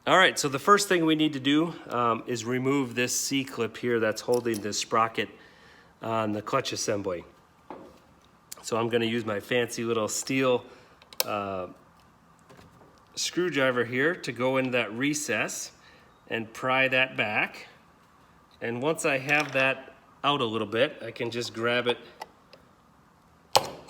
All right, so the first thing we need to do is remove this C-clip here that's holding this sprocket on the clutch assembly. So I'm gonna use my fancy little Stihl screwdriver here to go into that recess and pry that back. And once I have that out a little bit, I can just grab it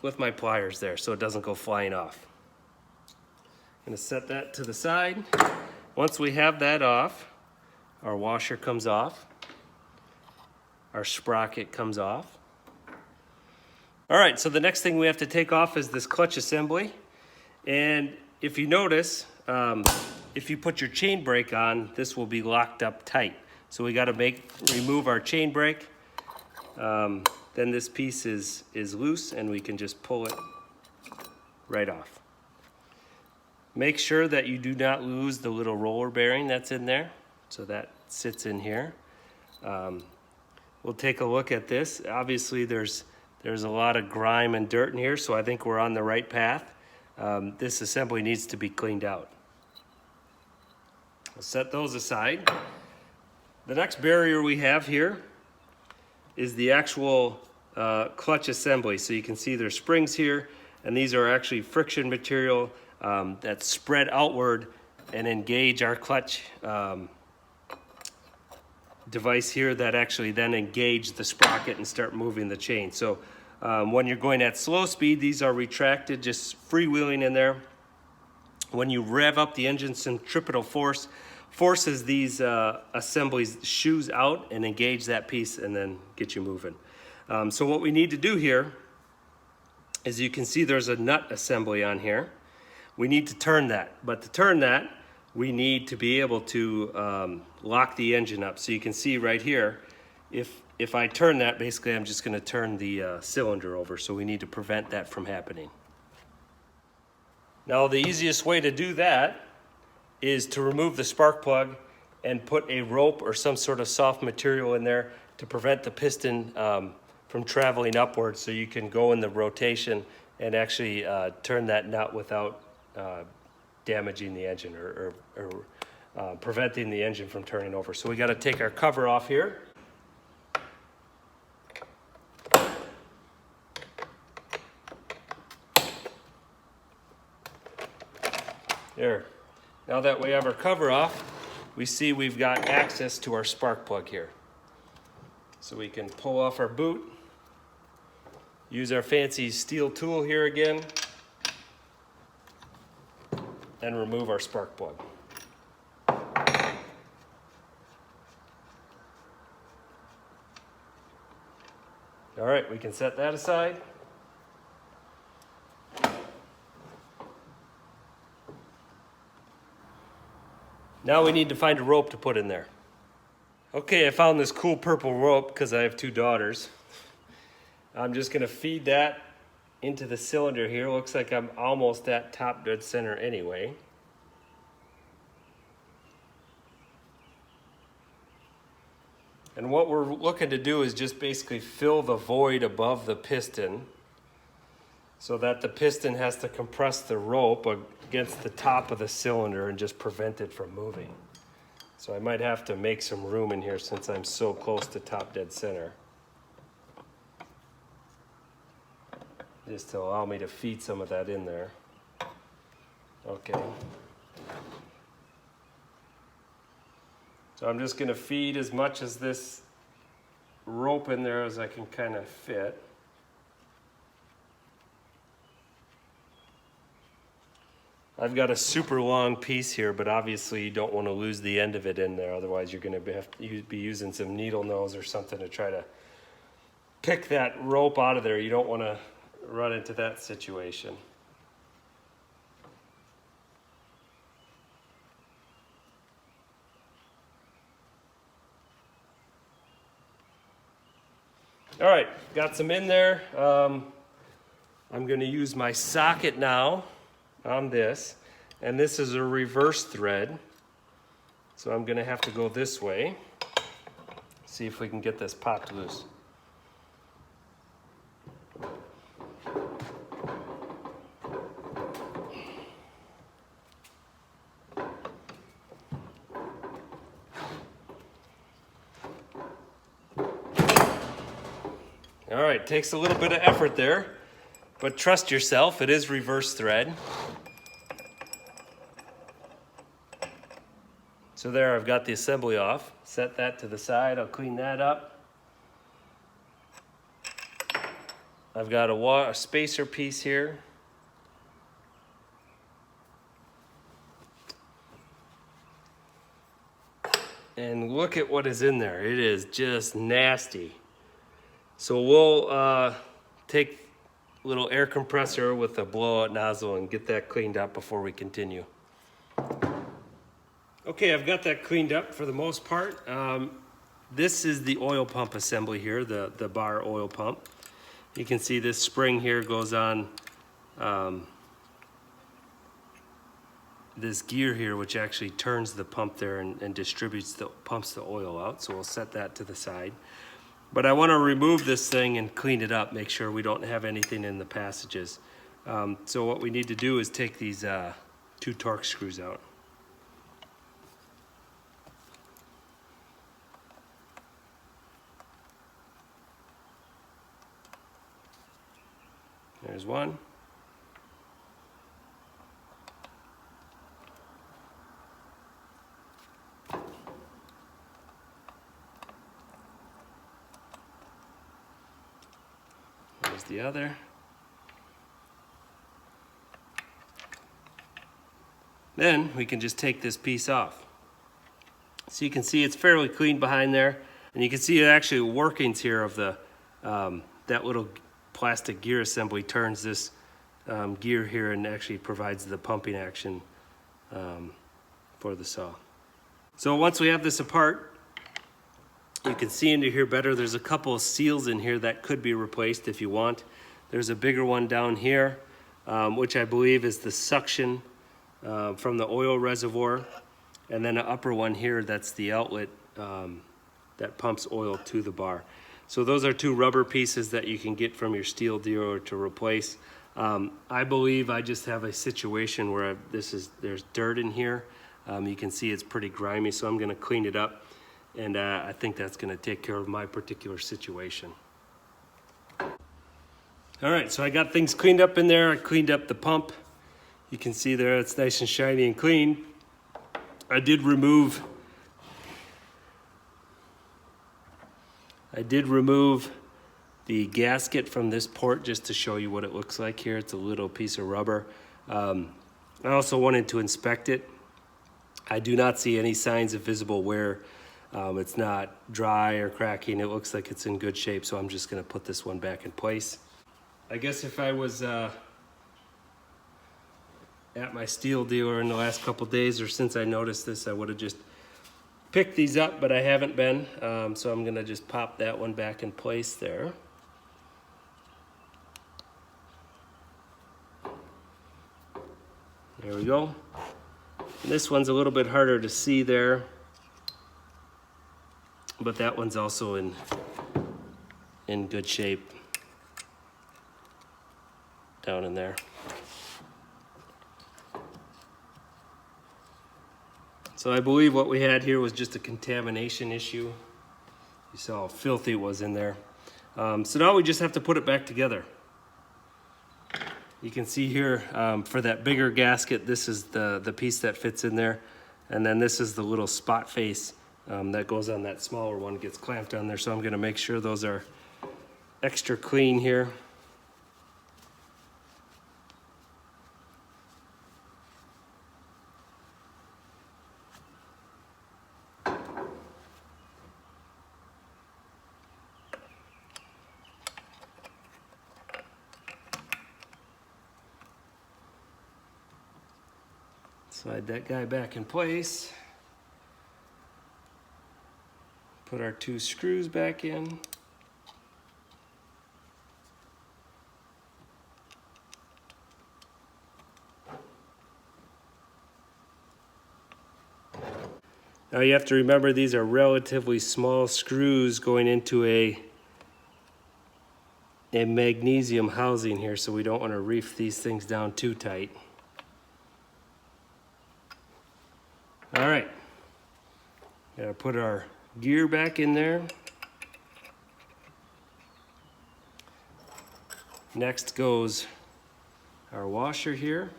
with my pliers there so it doesn't go flying off. I'm gonna set that to the side. Once we have that off, our washer comes off, our sprocket comes off. All right, so the next thing we have to take off is this clutch assembly. And if you notice, if you put your chain brake on, this will be locked up tight. So we gotta remove our chain brake. Then this piece is loose and we can just pull it right off. Make sure that you do not lose the little roller bearing that's in there. So that sits in here. We'll take a look at this. Obviously there's a lot of grime and dirt in here, so I think we're on the right path. This assembly needs to be cleaned out. We'll set those aside. The next barrier we have here is the actual clutch assembly. So you can see there's springs here, and these are actually friction material that spread outward and engage our clutch device here that actually then engage the sprocket and start moving the chain. So when you're going at slow speed, these are retracted, just freewheeling in there. When you rev up the engine, centripetal force forces these assemblies shoes out and engage that piece and then get you moving. So what we need to do here is, you can see there's a nut assembly on here. We need to turn that, but to turn that, we need to be able to lock the engine up. So you can see right here, if I turn that, basically I'm just gonna turn the cylinder over, so we need to prevent that from happening. Now the easiest way to do that is to remove the spark plug and put a rope or some sort of soft material in there to prevent the piston from traveling upwards, so you can go in the rotation and actually turn that nut without damaging the engine or preventing the engine from turning over. So we got to take our cover off here. There. Now that we have our cover off, we see we've got access to our spark plug here. So we can pull off our boot, use our fancy Stihl tool here again, and remove our spark plug. All right, we can set that aside. Now we need to find a rope to put in there. Okay, I found this cool purple rope because I have two daughters. I'm just gonna feed that into the cylinder here. Looks like I'm almost at top dead center anyway. And what we're looking to do is just basically fill the void above the piston so that the piston has to compress the rope against the top of the cylinder and just prevent it from moving. So I might have to make some room in here since I'm so close to top dead center, just to allow me to feed some of that in there. Okay. So I'm just gonna feed as much as this rope in there as I can kind of fit. I've got a super long piece here, but obviously you don't want to lose the end of it in there. Otherwise you're going to have to be using some needle nose or something to try to pick that rope out of there. You don't want to run into that situation. All right, got some in there. I'm going to use my socket now on this, and this is a reverse thread, so I'm going to have to go this way, see if we can get this popped loose. All right, takes a little bit of effort there, but trust yourself, it is reverse thread. So there, I've got the assembly off. Set that to the side, I'll clean that up. I've got a spacer piece here. And look at what is in there. It is just nasty. So we'll take a little air compressor with a blowout nozzle and get that cleaned up before we continue. Okay, I've got that cleaned up for the most part. This is the oil pump assembly here, the bar oil pump. You can see this spring here goes on this gear here, which actually turns the pump there and pumps the oil out. So we'll set that to the side. But I want to remove this thing and clean it up, make sure we don't have anything in the passages. So what we need to do is take these 2 Torx screws out. There's one. There's the other. Then we can just take this piece off. So you can see it's fairly clean behind there, and you can see actually workings here of the that little plastic gear assembly turns this gear here and actually provides the pumping action for the saw. So once we have this apart, you can see into here better. There's a couple of seals in here that could be replaced if you want. There's a bigger one down here, which I believe is the suction from the oil reservoir, and then an upper one here that's the outlet that pumps oil to the bar. So those are 2 rubber pieces that you can get from your Stihl dealer to replace. I believe I just have a situation where there's dirt in here. You can see it's pretty grimy, so I'm going to clean it up, and I think that's going to take care of my particular situation. All right, so I got things cleaned up in there. I cleaned up the pump. You can see there it's nice and shiny and clean. I did remove the gasket from this port just to show you what it looks like here. It's a little piece of rubber. I also wanted to inspect it. I do not see any signs of visible wear. It's not dry or cracking. It looks like it's in good shape, so I'm just going to put this one back in place. I guess if I was at my Stihl dealer in the last couple days, or since I noticed this, I would have just picked these up, but I haven't been, so I'm gonna just pop that one back in place there. There we go. And this one's a little bit harder to see there, but that one's also in good shape down in there. So I believe what we had here was just a contamination issue. You saw how filthy it was in there. So now we just have to put it back together. You can see here for that bigger gasket, this is the piece that fits in there. And then this is the little spot face that goes on that smaller one, gets clamped on there. So I'm gonna make sure those are extra clean here. Slide that guy back in place. Put our 2 screws back in. Now you have to remember these are relatively small screws going into a magnesium housing here, so we don't want to reef these things down too tight. All right, gotta put our gear back in there. Next goes our washer here.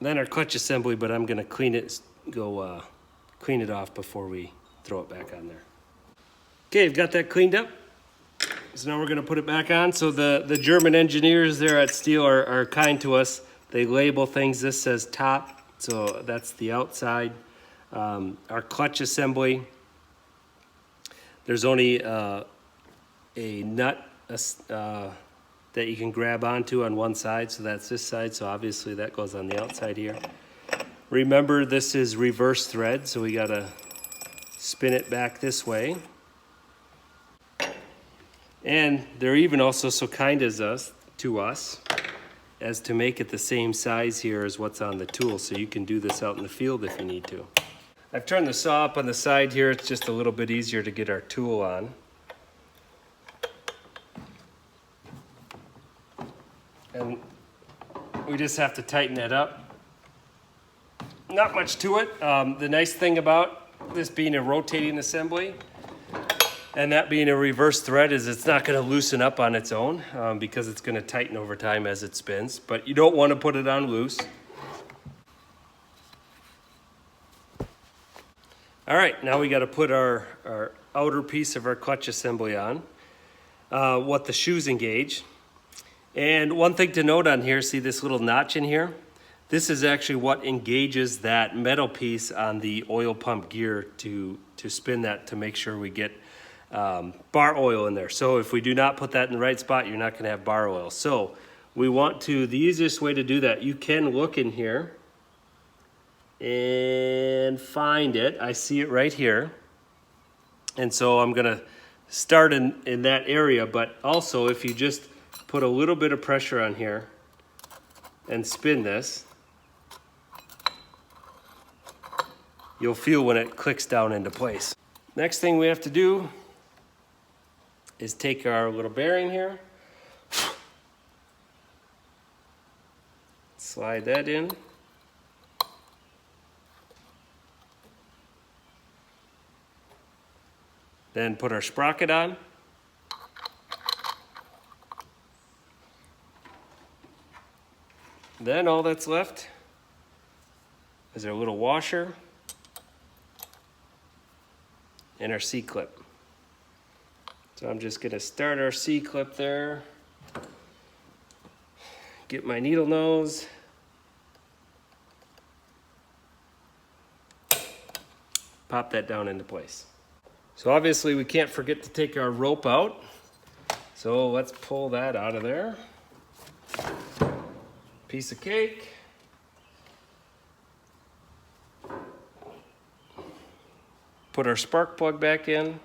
Then our clutch assembly, but I'm gonna clean it off before we throw it back on there. Okay, I've got that cleaned up. So now we're gonna put it back on. So the German engineers there at Stihl are kind to us. They label things. This says top, so that's the outside. Our clutch assembly, there's only a nut that you can grab onto on one side, so that's this side, so obviously that goes on the outside here. Remember, this is reverse thread, so we gotta spin it back this way. And they're even also so kind to us as to make it the same size here as what's on the tool, so you can do this out in the field if you need to. I've turned the saw up on the side here. It's just a little bit easier to get our tool on. And we just have to tighten that up. Not much to it. The nice thing about this being a rotating assembly and that being a reverse thread is it's not going to loosen up on its own because it's going to tighten over time as it spins. But you don't want to put it on loose. All right, now we got to put our outer piece of our clutch assembly on, what the shoes engage. And one thing to note on here, see this little notch in here? This is actually what engages that metal piece on the oil pump gear to spin that to make sure we get bar oil in there. So if we do not put that in the right spot, you're not going to have bar oil. So we want to, the easiest way to do that, you can look in here and find it. I see it right here. And so I'm going to start in that area, but also if you just put a little bit of pressure on here and spin this, you'll feel when it clicks down into place. Next thing we have to do is take our little bearing here, slide that in, then put our sprocket on. Then all that's left is our little washer and our C-clip. So I'm just gonna start our C-clip there, get my needle nose, pop that down into place. So obviously we can't forget to take our rope out. So let's pull that out of there. Piece of cake. Put our spark plug back in.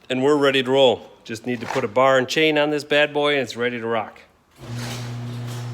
And we're ready to roll. Just need to put a bar and chain on this bad boy and it's ready to rock.